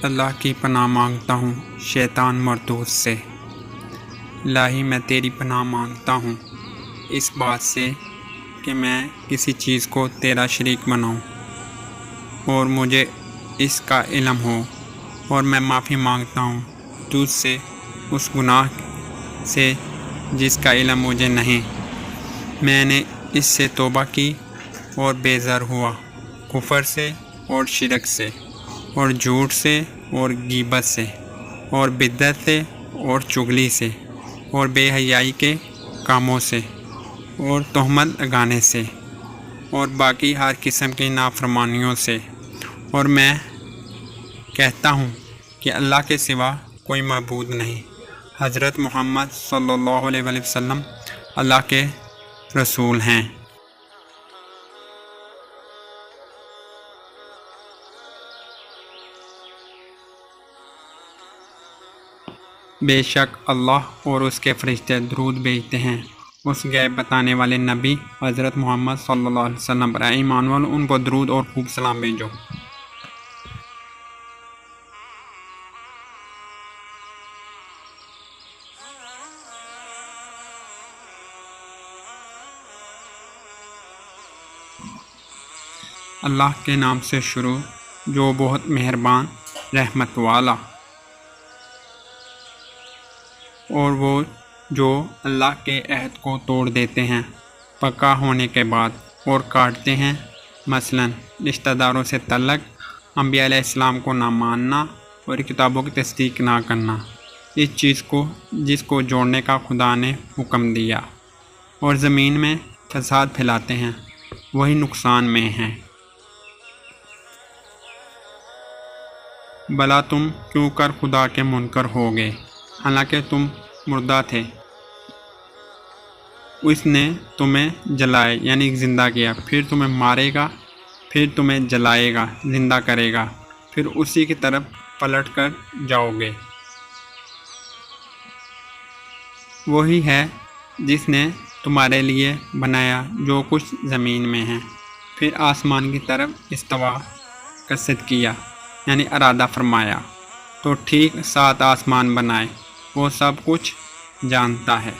اللہ کی پناہ مانگتا ہوں شیطان مردود سے۔ الہی میں تیری پناہ مانگتا ہوں اس بات سے کہ میں کسی چیز کو تیرا شریک بناؤں اور مجھے اس کا علم ہو، اور میں معافی مانگتا ہوں تجھ سے اس گناہ سے جس کا علم مجھے نہیں۔ میں نے اس سے توبہ کی اور بیزار ہوا، کفر سے اور شرک سے اور جھوٹ سے اور غیبت سے اور بدعت سے اور چغلی سے اور بے حیائی کے کاموں سے اور تہمت لگانے سے اور باقی ہر قسم کی نافرمانیوں سے، اور میں کہتا ہوں کہ اللہ کے سوا کوئی معبود نہیں۔ حضرت محمد صلی اللہ علیہ وآلہ وسلم اللہ کے رسول ہیں۔ بے شک اللہ اور اس کے فرشتے درود بھیجتے ہیں اس غیب بتانے والے نبی حضرت محمد صلی اللہ علیہ وسلم پر۔ اے ایمان والو، ان کو درود اور خوب سلام بھیجو۔ اللہ کے نام سے شروع جو بہت مہربان رحمت والا، اور وہ جو اللہ کے عہد کو توڑ دیتے ہیں پکا ہونے کے بعد اور کاٹتے ہیں، مثلا رشتہ داروں سے تعلق، انبیاء علیہ السلام کو نہ ماننا اور کتابوں کی تصدیق نہ کرنا، اس چیز کو جس کو جوڑنے کا خدا نے حکم دیا، اور زمین میں فساد پھیلاتے ہیں، وہی نقصان میں ہیں۔ بھلا تم کیوں کر خدا کے منکر ہو گئے حالانکہ تم مردہ تھے؟ اس نے تمہیں جلائے یعنی زندہ کیا، پھر تمہیں مارے گا، پھر تمہیں جلائے گا، زندہ کرے گا، پھر اسی کی طرف پلٹ کر جاؤ گے۔ وہی ہے جس نے تمہارے لیے بنایا جو کچھ زمین میں ہے، پھر آسمان کی طرف استوا قصد کیا یعنی ارادہ فرمایا تو ٹھیک 7 آسمان بنائے، وہ سب کچھ جانتا ہے۔